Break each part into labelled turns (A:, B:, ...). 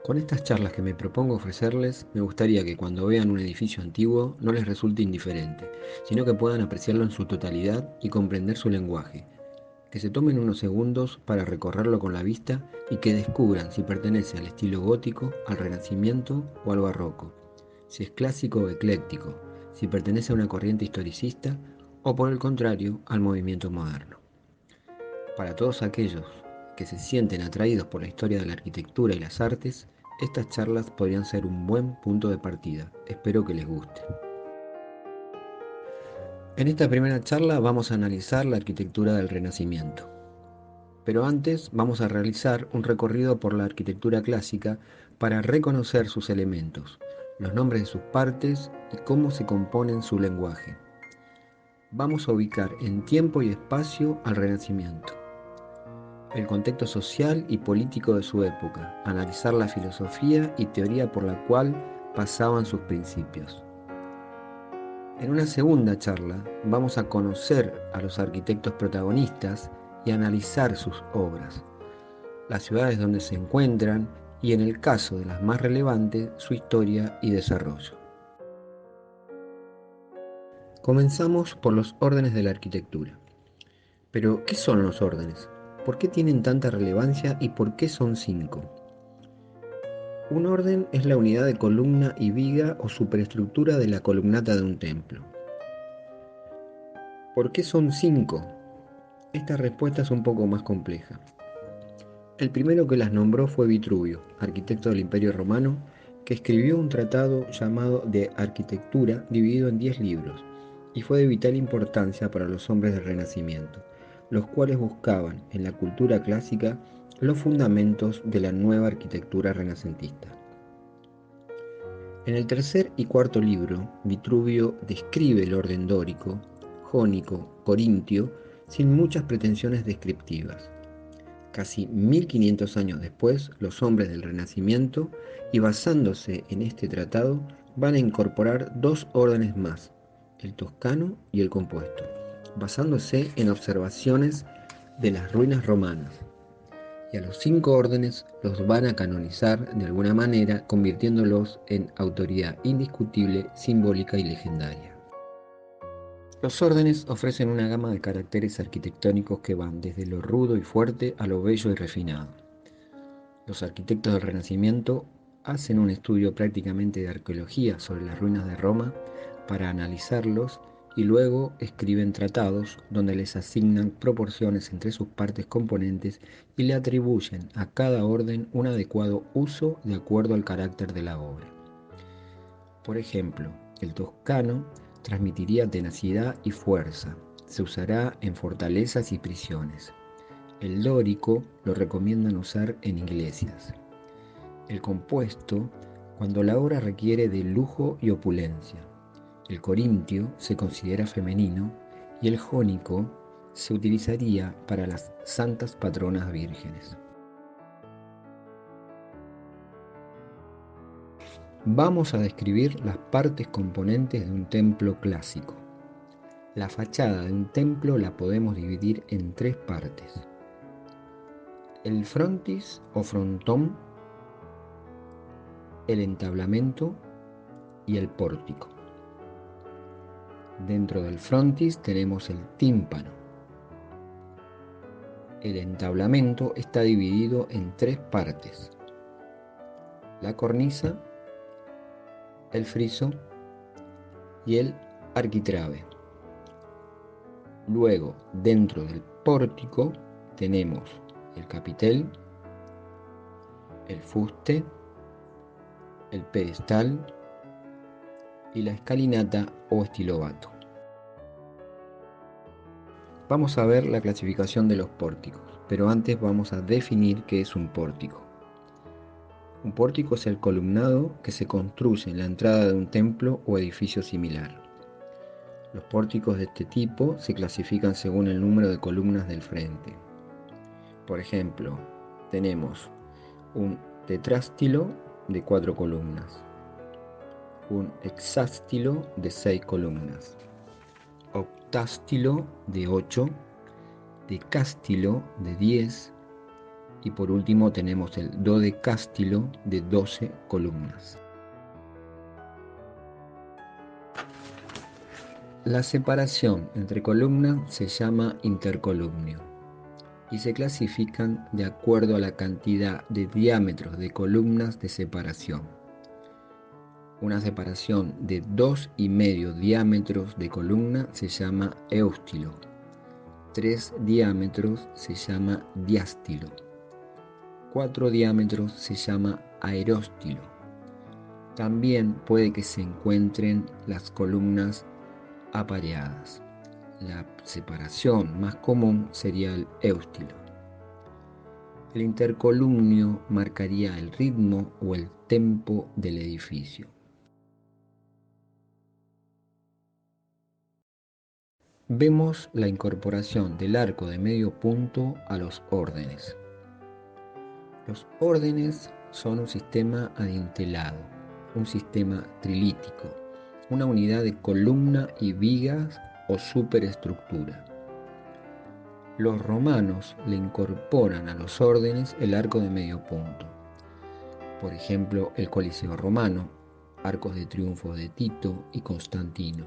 A: Con estas charlas que me propongo ofrecerles, me gustaría que cuando vean un edificio antiguo no les resulte indiferente, sino que puedan apreciarlo en su totalidad y comprender su lenguaje, que se tomen unos segundos para recorrerlo con la vista y que descubran si pertenece al estilo gótico, al renacimiento o al barroco, si es clásico o ecléctico, si pertenece a una corriente historicista o por el contrario al movimiento moderno. Para todos aquellos que se sienten atraídos por la historia de la arquitectura y las artes, estas charlas podrían ser un buen punto de partida. Espero que les guste. En esta primera charla vamos a analizar la arquitectura del Renacimiento. Pero antes vamos a realizar un recorrido por la arquitectura clásica para reconocer sus elementos, los nombres de sus partes y cómo se componen su lenguaje. Vamos a ubicar en tiempo y espacio al Renacimiento, el contexto social y político de su época, analizar la filosofía y teoría por la cual pasaban sus principios. En una segunda charla vamos a conocer a los arquitectos protagonistas y analizar sus obras, las ciudades donde se encuentran y, en el caso de las más relevantes, su historia y desarrollo. Comenzamos por los órdenes de la arquitectura. Pero, ¿qué son los órdenes? ¿Por qué tienen tanta relevancia y por qué son 5? Un orden es la unidad de columna y viga o superestructura de la columnata de un templo. ¿Por qué son 5? Esta respuesta es un poco más compleja. El primero que las nombró fue Vitruvio, arquitecto del Imperio Romano, que escribió un tratado llamado De Arquitectura, dividido en 10 libros, y fue de vital importancia para los hombres del Renacimiento, los cuales buscaban en la cultura clásica los fundamentos de la nueva arquitectura renacentista. En el tercer y cuarto libro, Vitruvio describe el orden dórico, jónico, corintio, sin muchas pretensiones descriptivas. Casi 1500 años después, los hombres del Renacimiento, y basándose en este tratado, van a incorporar dos órdenes más, el toscano y el compuesto, basándose en observaciones de las ruinas romanas. Y a los 5 órdenes los van a canonizar de alguna manera, convirtiéndolos en autoridad indiscutible, simbólica y legendaria. Los órdenes ofrecen una gama de caracteres arquitectónicos que van desde lo rudo y fuerte a lo bello y refinado. Los arquitectos del Renacimiento hacen un estudio prácticamente de arqueología sobre las ruinas de Roma para analizarlos y luego escriben tratados donde les asignan proporciones entre sus partes componentes y le atribuyen a cada orden un adecuado uso de acuerdo al carácter de la obra. Por ejemplo, el toscano transmitiría tenacidad y fuerza, se usará en fortalezas y prisiones. El dórico lo recomiendan usar en iglesias. El compuesto, cuando la obra requiere de lujo y opulencia. El corintio se considera femenino y el jónico se utilizaría para las santas patronas vírgenes. Vamos a describir las partes componentes de un templo clásico. La fachada de un templo la podemos dividir en 3 partes. El frontis o frontón, el entablamento y el pórtico. Dentro del frontis tenemos el tímpano. El entablamento está dividido en 3 partes: la cornisa, el friso y el arquitrabe. Luego, dentro del pórtico tenemos el capitel, el fuste, el pedestal y la escalinata o estilobato. Vamos a ver la clasificación de los pórticos, pero antes vamos a definir qué es un pórtico. Un pórtico es el columnado que se construye en la entrada de un templo o edificio similar. Los pórticos de este tipo se clasifican según el número de columnas del frente. Por ejemplo, tenemos un tetrástilo de 4 columnas, un hexástilo de 6 columnas, octástilo de 8, decástilo de 10, Y por último tenemos el dodecástilo de 12 columnas. La separación entre columnas se llama intercolumnio y se clasifican de acuerdo a la cantidad de diámetros de columnas de separación. Una separación de 2,5 diámetros de columna se llama eustilo. 3 diámetros se llama diástilo. 4 diámetros se llama aeróstilo. También puede que se encuentren las columnas apareadas. La separación más común sería el eustilo. El intercolumnio marcaría el ritmo o el tempo del edificio. Vemos la incorporación del arco de medio punto a los órdenes. Los órdenes son un sistema adintelado, un sistema trilítico, una unidad de columna y vigas o superestructura. Los romanos le incorporan a los órdenes el arco de medio punto. Por ejemplo, el Coliseo romano, arcos de triunfo de Tito y Constantino.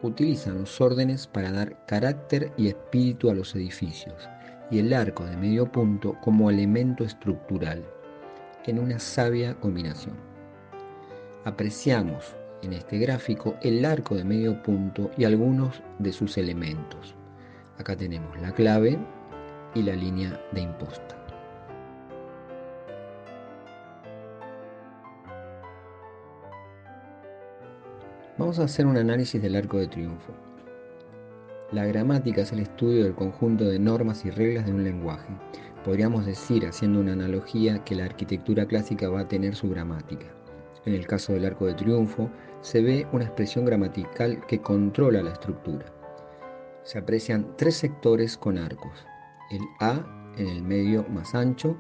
A: Utilizan los órdenes para dar carácter y espíritu a los edificios y el arco de medio punto como elemento estructural, en una sabia combinación. Apreciamos en este gráfico el arco de medio punto y algunos de sus elementos. Acá tenemos la clave y la línea de imposta. Vamos a hacer un análisis del arco de triunfo. La gramática es el estudio del conjunto de normas y reglas de un lenguaje. Podríamos decir, haciendo una analogía, que la arquitectura clásica va a tener su gramática. En el caso del arco de triunfo, se ve una expresión gramatical que controla la estructura. Se aprecian 3 sectores con arcos, el A en el medio más ancho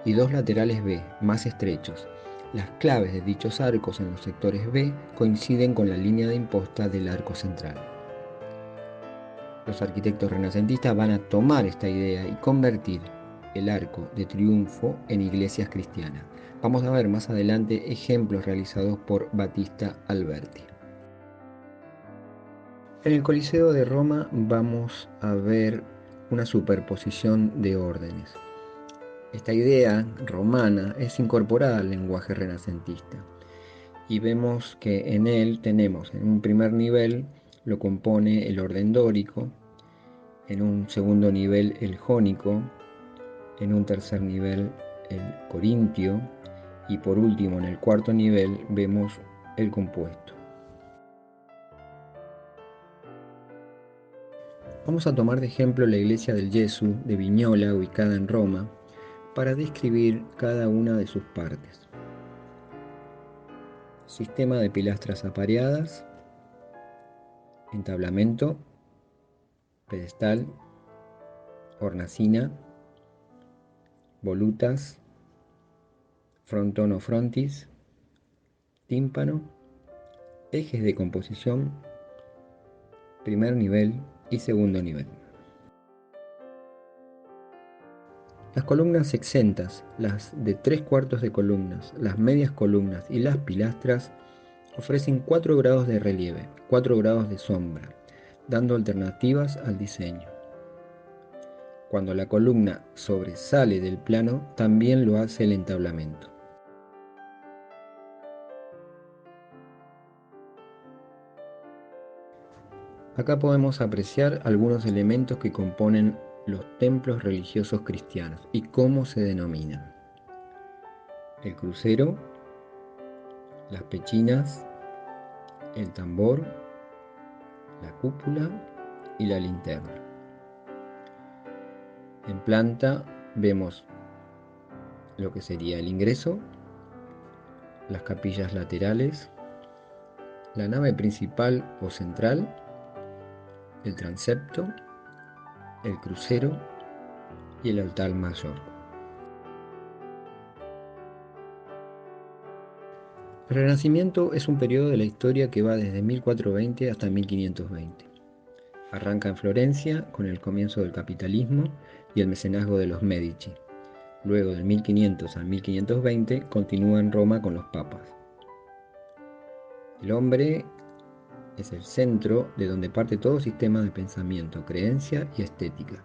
A: y 2 laterales B más estrechos. Las claves de dichos arcos en los sectores B coinciden con la línea de imposta del arco central. Los arquitectos renacentistas van a tomar esta idea y convertir el arco de triunfo en iglesias cristianas. Vamos a ver más adelante ejemplos realizados por Battista Alberti. En el Coliseo de Roma vamos a ver una superposición de órdenes. Esta idea romana es incorporada al lenguaje renacentista y vemos que en él tenemos en un primer nivel lo compone el orden dórico, en un segundo nivel el jónico, en un tercer nivel el corintio y por último en el cuarto nivel vemos el compuesto. Vamos a tomar de ejemplo la iglesia del Gesù de Vignola, ubicada en Roma, para describir cada una de sus partes. Sistema de pilastras apareadas, entablamento, pedestal, hornacina, volutas, frontón o frontis, tímpano, ejes de composición, primer nivel y segundo nivel. Las columnas exentas, las de 3/4 de columnas, las medias columnas y las pilastras ofrecen 4 grados de relieve, 4 grados de sombra, dando alternativas al diseño. Cuando la columna sobresale del plano, también lo hace el entablamento. Acá podemos apreciar algunos elementos que componen los templos religiosos cristianos y cómo se denominan. El crucero, las pechinas, el tambor, la cúpula y la linterna. En planta vemos lo que sería el ingreso, las capillas laterales, la nave principal o central, el transepto, el crucero y el altar mayor. El Renacimiento es un periodo de la historia que va desde 1420 hasta 1520. Arranca en Florencia con el comienzo del capitalismo y el mecenazgo de los Medici. Luego del 1500 al 1520 continúa en Roma con los papas. El hombre es el centro de donde parte todo sistema de pensamiento, creencia y estética.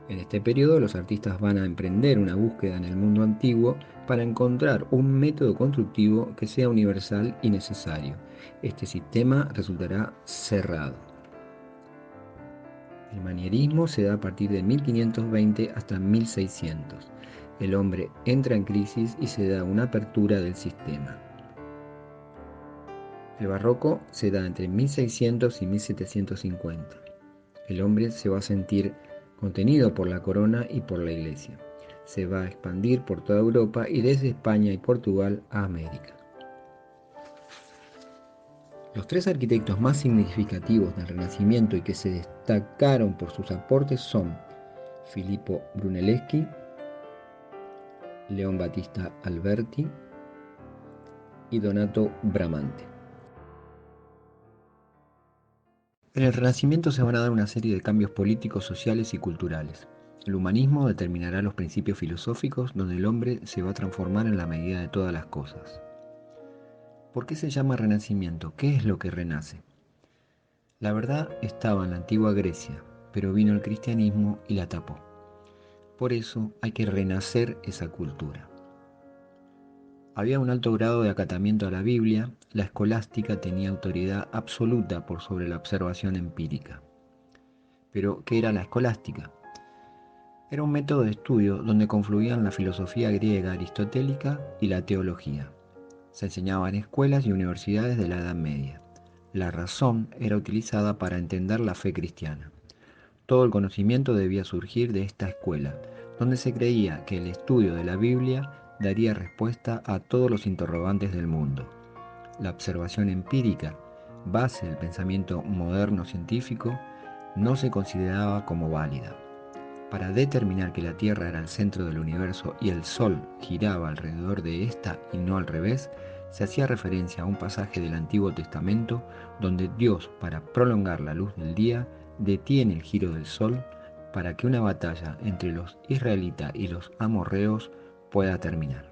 A: En este periodo los artistas van a emprender una búsqueda en el mundo antiguo para encontrar un método constructivo que sea universal y necesario. Este sistema resultará cerrado. El manierismo se da a partir de 1520 hasta 1600. El hombre entra en crisis y se da una apertura del sistema. El barroco se da entre 1600 y 1750. El hombre se va a sentir contenido por la corona y por la iglesia. Se va a expandir por toda Europa y desde España y Portugal a América. Los tres arquitectos más significativos del Renacimiento y que se destacaron por sus aportes son Filippo Brunelleschi, León Battista Alberti y Donato Bramante. En el Renacimiento se van a dar una serie de cambios políticos, sociales y culturales. El humanismo determinará los principios filosóficos donde el hombre se va a transformar en la medida de todas las cosas. ¿Por qué se llama Renacimiento? ¿Qué es lo que renace? La verdad estaba en la antigua Grecia, pero vino el cristianismo y la tapó. Por eso hay que renacer esa cultura. Había un alto grado de acatamiento a la Biblia, la escolástica tenía autoridad absoluta por sobre la observación empírica. Pero, ¿qué era la escolástica? Era un método de estudio donde confluían la filosofía griega aristotélica y la teología. Se enseñaba en escuelas y universidades de la Edad Media. La razón era utilizada para entender la fe cristiana. Todo el conocimiento debía surgir de esta escuela, donde se creía que el estudio de la Biblia daría respuesta a todos los interrogantes del mundo. La observación empírica, base del pensamiento moderno científico, no se consideraba como válida. Para determinar que la Tierra era el centro del universo y el Sol giraba alrededor de ésta y no al revés, se hacía referencia a un pasaje del Antiguo Testamento donde Dios, para prolongar la luz del día, detiene el giro del Sol para que una batalla entre los israelitas y los amorreos pueda terminar.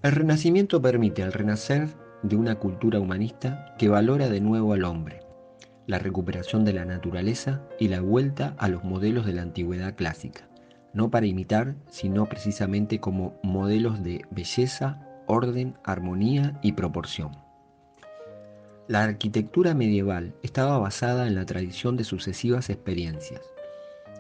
A: El Renacimiento permite el renacer de una cultura humanista que valora de nuevo al hombre, la recuperación de la naturaleza y la vuelta a los modelos de la antigüedad clásica, no para imitar, sino precisamente como modelos de belleza, orden, armonía y proporción. La arquitectura medieval estaba basada en la tradición de sucesivas experiencias.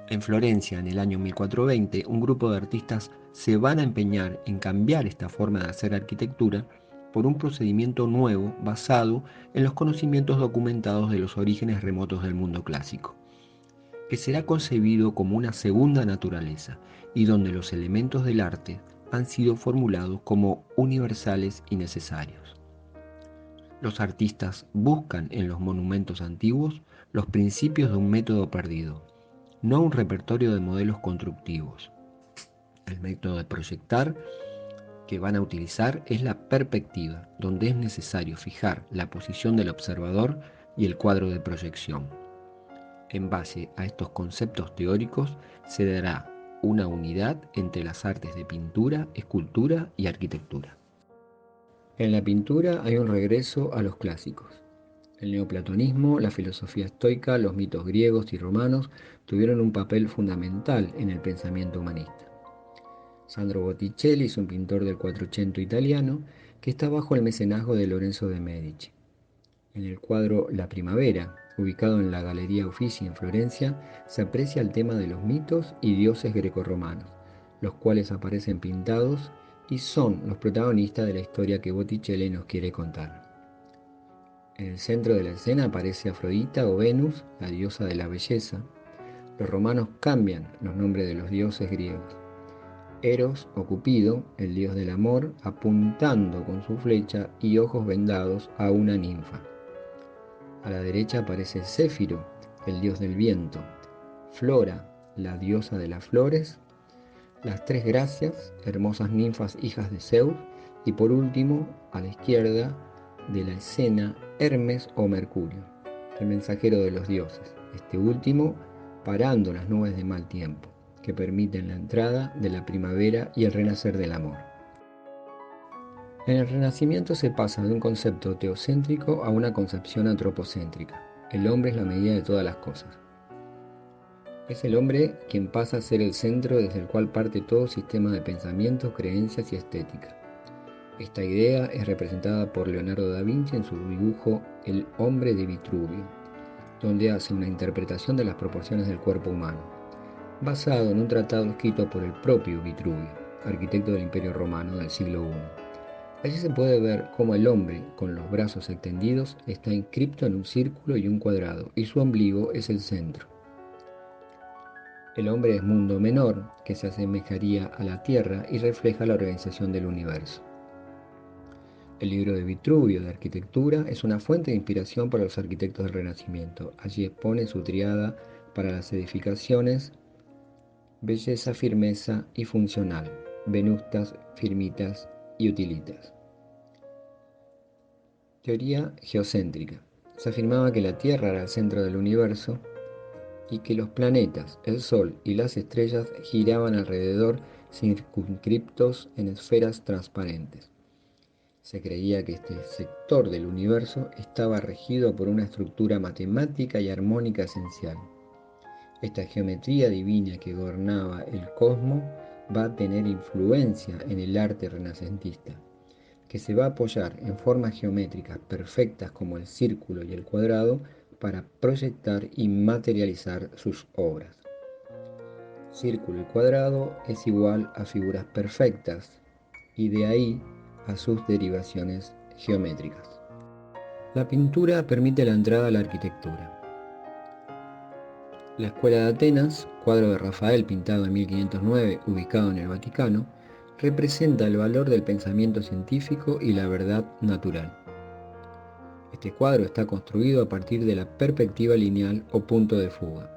A: En Florencia, en el año 1420, un grupo de artistas se van a empeñar en cambiar esta forma de hacer arquitectura por un procedimiento nuevo basado en los conocimientos documentados de los orígenes remotos del mundo clásico, que será concebido como una segunda naturaleza y donde los elementos del arte han sido formulados como universales y necesarios. Los artistas buscan en los monumentos antiguos los principios de un método perdido, no un repertorio de modelos constructivos. El método de proyectar que van a utilizar es la perspectiva, donde es necesario fijar la posición del observador y el cuadro de proyección. En base a estos conceptos teóricos se dará una unidad entre las artes de pintura, escultura y arquitectura. En la pintura hay un regreso a los clásicos. El neoplatonismo, la filosofía estoica, los mitos griegos y romanos tuvieron un papel fundamental en el pensamiento humanista. Sandro Botticelli es un pintor del Quattrocento italiano que está bajo el mecenazgo de Lorenzo de Medici. En el cuadro La Primavera, ubicado en la Galería Uffizi en Florencia, se aprecia el tema de los mitos y dioses grecorromanos, los cuales aparecen pintados y son los protagonistas de la historia que Botticelli nos quiere contar. En el centro de la escena aparece Afrodita o Venus, la diosa de la belleza. Los romanos cambian los nombres de los dioses griegos. Eros o Cupido, el dios del amor, apuntando con su flecha y ojos vendados a una ninfa. A la derecha aparece Céfiro, el dios del viento. Flora, la diosa de las flores. Las tres gracias, hermosas ninfas hijas de Zeus. Y por último, a la izquierda de la escena, Hermes o Mercurio, el mensajero de los dioses. Este último parando las nubes de mal tiempo, que permiten la entrada de la primavera y el renacer del amor. En el Renacimiento se pasa de un concepto teocéntrico a una concepción antropocéntrica. El hombre es la medida de todas las cosas. Es el hombre quien pasa a ser el centro desde el cual parte todo sistema de pensamientos, creencias y estética. Esta idea es representada por Leonardo da Vinci en su dibujo El hombre de Vitruvio, donde hace una interpretación de las proporciones del cuerpo humano, basado en un tratado escrito por el propio Vitruvio, arquitecto del Imperio Romano del siglo I. Allí se puede ver cómo el hombre, con los brazos extendidos, está inscripto en un círculo y un cuadrado, y su ombligo es el centro. El hombre es mundo menor, que se asemejaría a la Tierra y refleja la organización del universo. El libro de Vitruvio de arquitectura es una fuente de inspiración para los arquitectos del Renacimiento. Allí expone su triada para las edificaciones: belleza, firmeza y funcional, venustas, firmitas y utilitas. Teoría geocéntrica. Se afirmaba que la Tierra era el centro del universo y que los planetas, el Sol y las estrellas giraban alrededor circunscriptos en esferas transparentes. Se creía que este sector del universo estaba regido por una estructura matemática y armónica esencial. Esta geometría divina que gobernaba el cosmos va a tener influencia en el arte renacentista, que se va a apoyar en formas geométricas perfectas como el círculo y el cuadrado para proyectar y materializar sus obras. Círculo y cuadrado es igual a figuras perfectas, y de ahí a sus derivaciones geométricas. La pintura permite la entrada a la arquitectura. La Escuela de Atenas, cuadro de Rafael pintado en 1509, ubicado en el Vaticano, representa el valor del pensamiento científico y la verdad natural. Este cuadro está construido a partir de la perspectiva lineal o punto de fuga.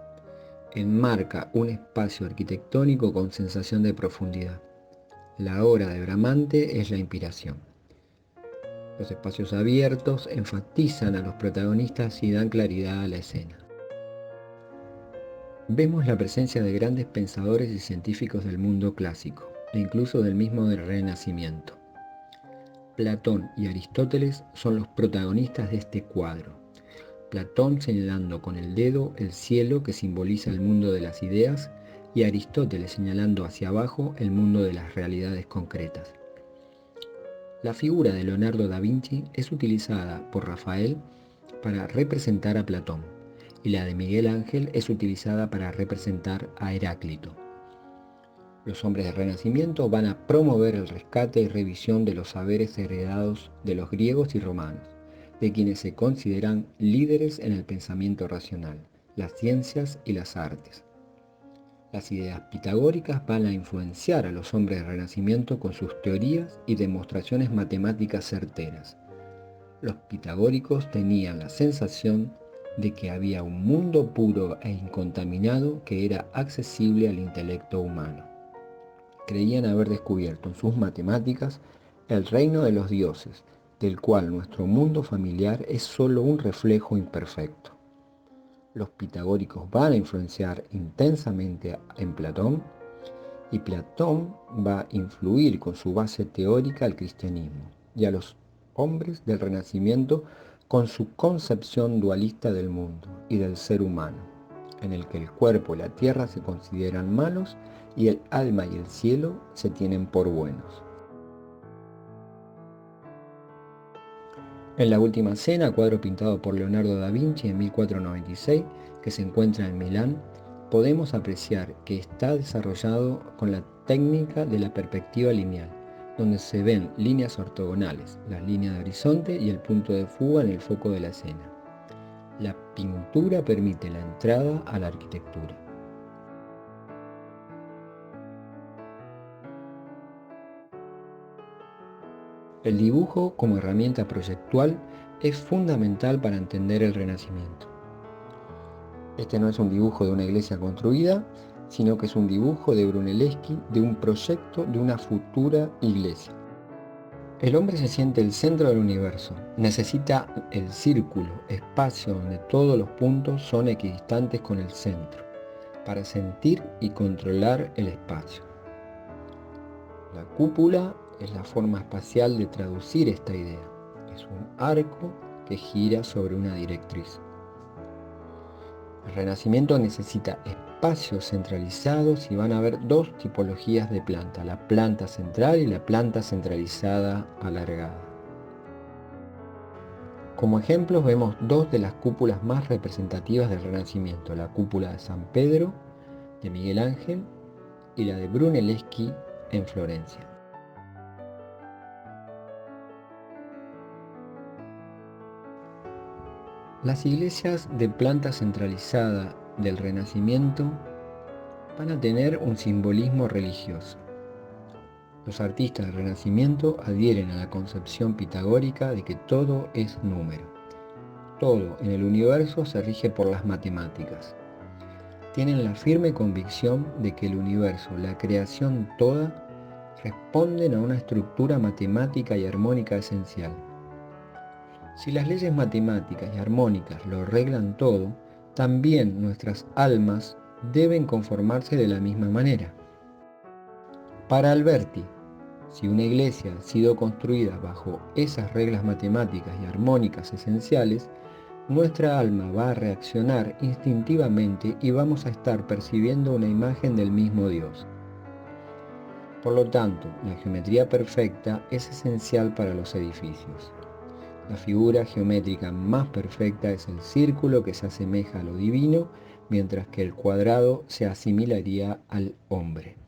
A: Enmarca un espacio arquitectónico con sensación de profundidad. La obra de Bramante es la inspiración. Los espacios abiertos enfatizan a los protagonistas y dan claridad a la escena. Vemos la presencia de grandes pensadores y científicos del mundo clásico, e incluso del mismo del Renacimiento. Platón y Aristóteles son los protagonistas de este cuadro. Platón señalando con el dedo el cielo, que simboliza el mundo de las ideas, y Aristóteles señalando hacia abajo el mundo de las realidades concretas. La figura de Leonardo da Vinci es utilizada por Rafael para representar a Platón, y la de Miguel Ángel es utilizada para representar a Heráclito. Los hombres del Renacimiento van a promover el rescate y revisión de los saberes heredados de los griegos y romanos, de quienes se consideran líderes en el pensamiento racional, las ciencias y las artes. Las ideas pitagóricas van a influenciar a los hombres del Renacimiento con sus teorías y demostraciones matemáticas certeras. Los pitagóricos tenían la sensación de que había un mundo puro e incontaminado que era accesible al intelecto humano. Creían haber descubierto en sus matemáticas el reino de los dioses, del cual nuestro mundo familiar es solo un reflejo imperfecto. Los pitagóricos van a influenciar intensamente en Platón, y Platón va a influir con su base teórica al cristianismo y a los hombres del Renacimiento con su concepción dualista del mundo y del ser humano, en el que el cuerpo y la tierra se consideran malos y el alma y el cielo se tienen por buenos. En La Última Cena, cuadro pintado por Leonardo da Vinci en 1496, que se encuentra en Milán, podemos apreciar que está desarrollado con la técnica de la perspectiva lineal, donde se ven líneas ortogonales, las líneas de horizonte y el punto de fuga en el foco de la escena. La pintura permite la entrada a la arquitectura. El dibujo como herramienta proyectual es fundamental para entender el Renacimiento. Este no es un dibujo de una iglesia construida, sino que es un dibujo de Brunelleschi de un proyecto de una futura iglesia. El hombre se siente el centro del universo, necesita el círculo, espacio donde todos los puntos son equidistantes con el centro. para sentir y controlar el espacio. La cúpula es la forma espacial de traducir esta idea. Es un arco que gira sobre una directriz. El Renacimiento necesita espacios centralizados y van a haber dos tipologías de planta, la planta central y la planta centralizada alargada. Como ejemplos vemos dos de las cúpulas más representativas del Renacimiento, la cúpula de San Pedro de Miguel Ángel y la de Brunelleschi en Florencia. Las iglesias de planta centralizada del Renacimiento van a tener un simbolismo religioso. Los artistas del Renacimiento adhieren a la concepción pitagórica de que todo es número. Todo en el universo se rige por las matemáticas. Tienen la firme convicción de que el universo, la creación toda, responden a una estructura matemática y armónica esencial. Si las leyes matemáticas y armónicas lo arreglan todo, también nuestras almas deben conformarse de la misma manera. Para Alberti, si una iglesia ha sido construida bajo esas reglas matemáticas y armónicas esenciales, nuestra alma va a reaccionar instintivamente y vamos a estar percibiendo una imagen del mismo Dios. Por lo tanto, la geometría perfecta es esencial para los edificios. La figura geométrica más perfecta es el círculo que se asemeja a lo divino, mientras que el cuadrado se asimilaría al hombre.